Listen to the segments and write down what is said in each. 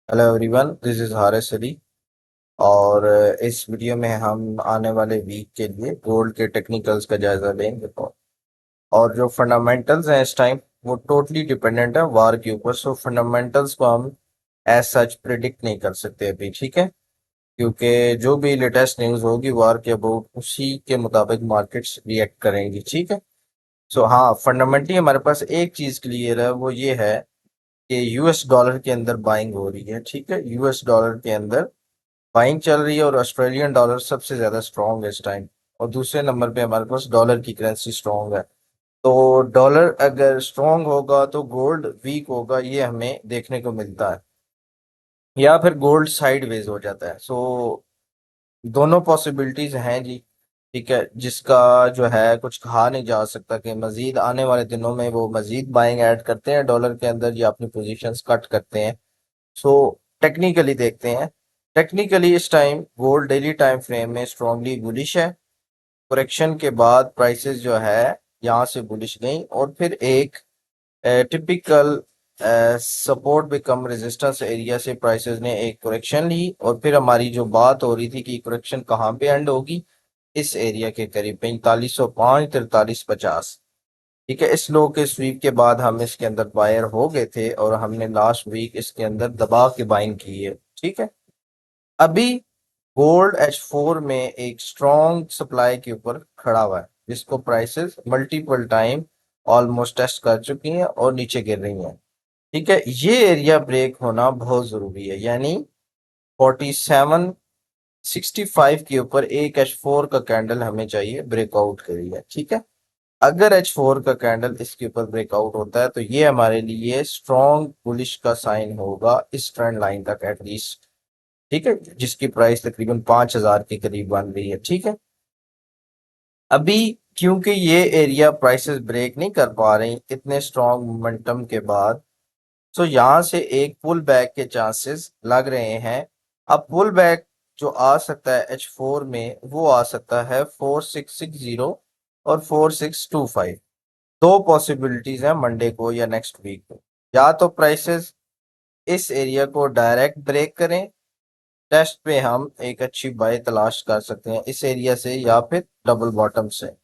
Hello everyone, this is Haris Ali. और इस video में हम आने वाले वीक के लिए गोल्ड के टेक्निकल्स का जायजा लेंगे। और जो फंडामेंटल्स हैं इस टाइम वो टोटली डिपेंडेंट है वार के ऊपर। सो फंडामेंटल्स को हम एज सच प्रिडिक्ट नहीं कर सकते अभी, ठीक है। क्योंकि जो भी लेटेस्ट न्यूज़ होगी वार के अबाउट उसी के मुताबिक मार्केट्स रिएक्ट करेंगी, ठीक है। सो हाँ, फंडामेंटली हमारे पास एक चीज़ क्लियर है, वो ये है कि यूएस डॉलर के अंदर बाइंग हो रही है, ठीक है। यूएस डॉलर के अंदर बाइंग चल रही है और ऑस्ट्रेलियन डॉलर सबसे ज्यादा स्ट्रांग है इस टाइम। और दूसरे नंबर पे हमारे पास डॉलर की करेंसी स्ट्रांग है। तो डॉलर अगर स्ट्रांग होगा तो गोल्ड वीक होगा, ये हमें देखने को मिलता है। या फिर गोल्ड साइडवेज हो जाता है। सो दोनों पॉसिबिलिटीज हैं जी, ठीक है। जिसका जो है कुछ कहा नहीं जा सकता कि मजीद आने वाले दिनों में वो मजीद बाइंग ऐड करते हैं डॉलर के अंदर या अपनी पोजीशंस कट करते हैं। सो टेक्निकली देखते हैं। टेक्निकली इस time gold daily time frame में स्ट्रांगली बुलिश है। करेक्शन के बाद प्राइसेस जो है यहाँ से बुलिश गई और फिर एक typical support become resistance area से प्राइसेस ने एक करेक्शन ली। और फिर हमारी जो बात हो रही थी कि करेक्शन कहाँ पे एंड होगी, इस एरिया के करीब 4505 4350, ठीक है। इस लो के स्वीप के बाद हम इसके अंदर बायर हो गए थे और हमने लास्ट वीक इसके अंदर दबा के बाइंग की है, ठीक है। अभी गोल्ड H4 में एक स्ट्रॉन्ग सप्लाई के ऊपर खड़ा हुआ है, जिसको prices multiple time almost test कर चुकी हैं और नीचे गिर रही हैं, ठीक है। ये एरिया ब्रेक होना बहुत जरूरी है, यानी 4765 के ऊपर एक H4 का कैंडल हमें चाहिए ब्रेकआउट के लिए, ठीक है। अगर H4 का कैंडल इसके ऊपर ब्रेकआउट होता है तो ये हमारे लिए स्ट्रॉन्ग बुलिश का साइन होगा इस ट्रेंड लाइन तक एटलीस्ट, ठीक है, जिसकी प्राइस तकरीबन 5000 के करीब बन रही है, ठीक है। अभी क्योंकि ये एरिया प्राइसेस ब्रेक नहीं कर पा रही इतने स्ट्रॉन्ग मोमेंटम के बाद, तो यहाँ से एक पुल बैक के चांसेस लग रहे हैं। अब पुल बैक जो आ सकता है H4 में वो आ सकता है 4660 और 4625। दो पॉसिबिलिटीज हैं मंडे को या नेक्स्ट वीक को। या तो प्राइसेस इस एरिया को डायरेक्ट ब्रेक करें, टेस्ट पे हम एक अच्छी बाय तलाश कर सकते हैं इस एरिया से या फिर डबल बॉटम से।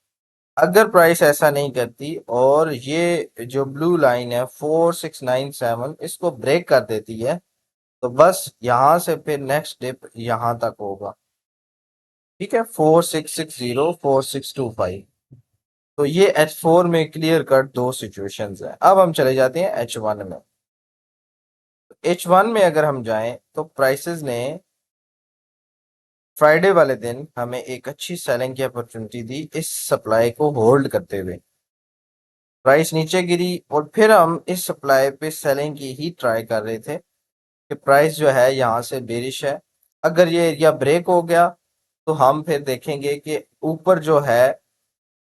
अगर प्राइस ऐसा नहीं करती और ये जो ब्लू लाइन है 4697 इसको ब्रेक कर देती है, तो बस यहाँ से फिर नेक्स्ट डिप यहाँ तक होगा, ठीक है, 4660 4625। तो ये H4 में क्लियर कट दो सिचुएशंस है। अब हम चले जाते हैं H1 में। H1 में अगर हम जाएं तो प्राइसेस ने फ्राइडे वाले दिन हमें एक अच्छी सेलिंग की अपॉर्चुनिटी दी इस सप्लाई को होल्ड करते हुए। प्राइस नीचे गिरी और फिर हम इस सप्लाई पे सेलिंग की ही ट्राई कर रहे थे कि प्राइस जो है यहाँ से बेरिश है। अगर ये एरिया ब्रेक हो गया तो हम फिर देखेंगे कि ऊपर जो है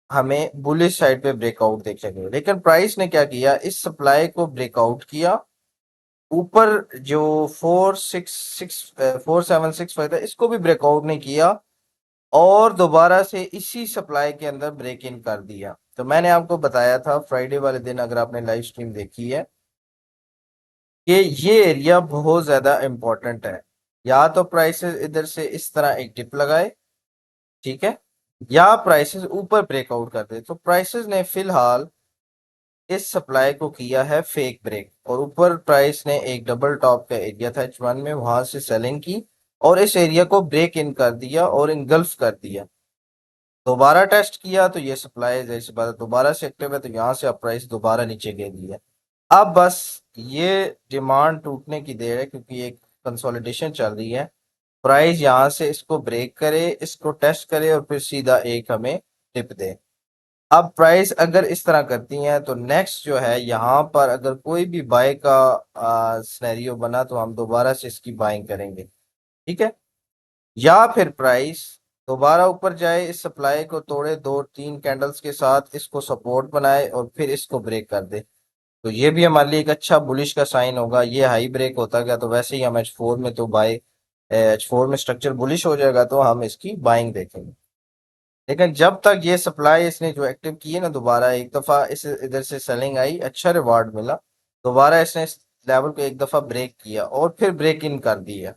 हमें बुलिश साइड पे ब्रेकआउट देखेंगे। लेकिन प्राइस ने क्या किया, इस सप्लाई को ब्रेकआउट किया। ऊपर जो 4765 था इसको भी ब्रेकआउट नहीं किया और दोबारा से इसी सप्लाई के अंदर ब्रेक इन कर दिया। तो मैंने आपको बताया था फ्राइडे वाले दिन, अगर आपने लाइव स्ट्रीम देखी है, कि ये एरिया बहुत ज्यादा इंपॉर्टेंट है। या तो प्राइसेस इधर से इस तरह एक टिप लगाए, ठीक है, या प्राइसेस ऊपर ब्रेकआउट कर दे। तो प्राइसेस ने फिलहाल इस सप्लाई को किया है फेक ब्रेक और ऊपर प्राइस ने एक डबल टॉप का एरिया था H1 में, वहां से सेलिंग की और इस एरिया को ब्रेक इन कर दिया और इनगल्फ कर दिया। दोबारा टेस्ट किया तो ये सप्लाई जैसे बात दोबारा से एक्टिव है, तो यहाँ से अब प्राइस दोबारा नीचे गिर गई है। अब बस ये डिमांड टूटने की देर है, क्योंकि एक कंसोलिडेशन चल रही है। प्राइस यहाँ से इसको ब्रेक करे, इसको टेस्ट करे और फिर सीधा एक हमें टिप दे। अब प्राइस अगर इस तरह करती हैं तो नेक्स्ट जो है यहाँ पर अगर कोई भी बाय का सिनेरियो बना तो हम दोबारा से इसकी बाइंग करेंगे, ठीक है। या फिर प्राइस दोबारा ऊपर जाए, इस सप्लाई को तोड़े दो तीन कैंडल्स के साथ, इसको सपोर्ट बनाए और फिर इसको ब्रेक कर दे, तो ये भी हमारे लिए एक अच्छा बुलिश का साइन होगा। ये हाई ब्रेक होता गया तो वैसे ही हम H4 में तो बाय, H4 में स्ट्रक्चर बुलिश हो जाएगा तो हम इसकी बाइंग देखेंगे। लेकिन जब तक ये सप्लाई इसने जो एक्टिव की है ना, दोबारा एक दफा इस इधर से सेलिंग आई, अच्छा रिवार्ड मिला, दोबारा इसने लेवल को एक दफा ब्रेक किया और फिर ब्रेक इन कर दिया,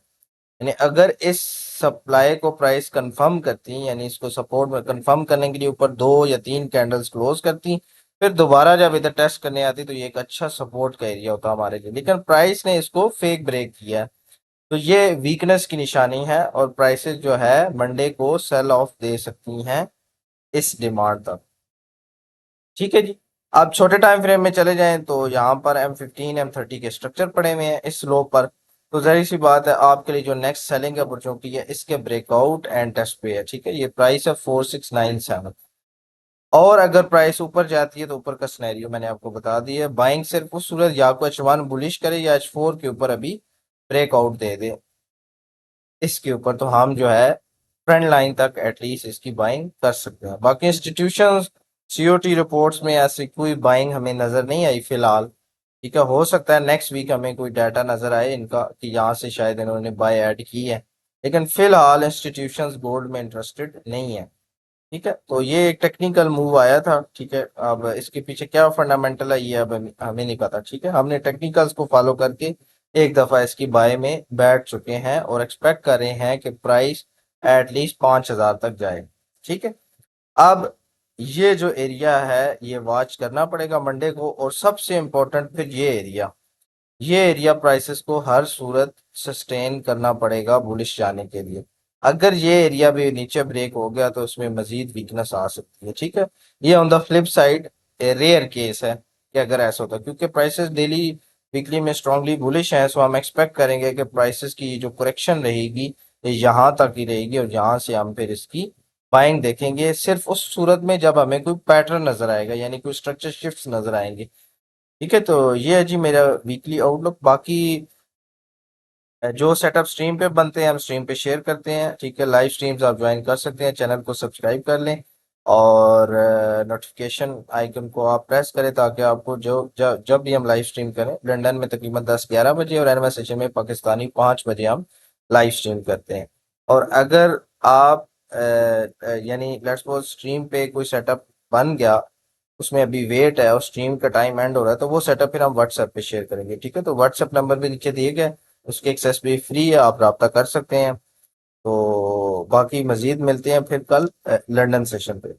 यानी अगर इस सप्लाई को प्राइस कंफर्म करती, यानी इसको सपोर्ट में कंफर्म करने के लिए ऊपर 2 या 3 कैंडल्स क्लोज करती, फिर दोबारा जब इधर टेस्ट करने आती तो ये एक अच्छा सपोर्ट का एरिया होता हमारे लिए, लेकिन प्राइस ने इसको फेक ब्रेक किया। तो ये वीकनेस की निशानी है और प्राइसेस जो है मंडे को सेल ऑफ दे सकती हैं इस डिमांड तक। ठीक है जी। अब छोटे टाइम फ्रेम में चले जाएं तो यहाँ पर M15 M30 के स्ट्रक्चर पड़े हुए हैं इस लो पर। तो जाहिर सी बात है आपके लिए जो नेक्स्ट सेलिंग अपॉर्चुनिटी है इसके ब्रेकआउट एंड टेस्ट पे है। ठीक है, ये प्राइस है 4697, और अगर प्राइस ऊपर जाती है तो ऊपर का सिनेरियो मैंने आपको बता दिया है। बाइंग सिर्फ उस सूरत या को H1 बुलिश करे या H4 के ऊपर अभी ब्रेकआउट दे दे इसके ऊपर, तो हम जो है ट्रेंड लाइन तक एटलीस्ट इसकी बाइंग कर सकते हैं। बाकी इंस्टीट्यूशन सीओटी रिपोर्ट्स में ऐसी कोई बाइंग हमें नजर नहीं आई फिलहाल। ठीक है, हो सकता है नेक्स्ट वीक हमें कोई डाटा नजर आए इनका कि यहाँ से शायद इन्होंने बाय ऐड की है, लेकिन फिलहाल इंस्टीट्यूशंस गोल्ड में इंटरेस्टेड नहीं है। ठीक है, तो ये एक टेक्निकल मूव आया था। ठीक है, अब इसके पीछे क्या फंडामेंटल है ये अब हमें नहीं पता। ठीक है, हमने टेक्निकल्स को फॉलो करके एक दफा इसकी बाय में बैठ चुके हैं और एक्सपेक्ट कर रहे हैं कि प्राइस एटलीस्ट 5000 तक जाए। ठीक है, अब ये जो एरिया है ये वॉच करना पड़ेगा मंडे को, और सबसे इम्पोर्टेंट फिर ये एरिया प्राइसेस को हर सूरत सस्टेन करना पड़ेगा बुलिश जाने के लिए। अगर ये एरिया भी नीचे ब्रेक हो गया तो उसमें मजीद वीकनेस आ सकती है। ठीक है, ये on the flip side rare case है कि अगर ऐसा होता है, क्योंकि प्राइसेस डेली वीकली में स्ट्रांगली बुलिश हैं, सो हम एक्सपेक्ट करेंगे कि प्राइसेस की जो करेक्शन रहेगी ये यहाँ तक ही रहेगी और यहाँ से हम फिर इसकी बाइंग देखेंगे सिर्फ उस सूरत में जब हमें कोई पैटर्न नजर आएगा, यानी कोई स्ट्रक्चर शिफ्ट्स नजर आएंगे। ठीक है, तो ये है जी मेरा वीकली आउटलुक। बाकी जो सेटअप स्ट्रीम पे बनते हैं हम स्ट्रीम पे शेयर करते हैं। ठीक है, लाइव स्ट्रीम्स आप ज्वाइन कर सकते हैं, चैनल को सब्सक्राइब कर लें और नोटिफिकेशन आइकन को आप प्रेस करें ताकि आपको जब भी हम लाइव स्ट्रीम करें, लंदन में तकरीबन 10-11 बजे और एनएमएसएचए में पाकिस्तानी 5 बजे हम लाइव स्ट्रीम करते हैं। और अगर आप यानी लेट्स सपोज स्ट्रीम पे कोई सेटअप बन गया, उसमें अभी वेट है और स्ट्रीम का टाइम एंड हो रहा है, तो वो सेटअप फिर हम व्हाट्सएप पे शेयर करेंगे। ठीक है, तो व्हाट्सएप नंबर भी नीचे दिए गए, उसकी एक्सेस भी फ्री है, आप रब्ता कर सकते हैं। तो बाकी मजीद मिलते हैं फिर कल लंदन सेशन पे।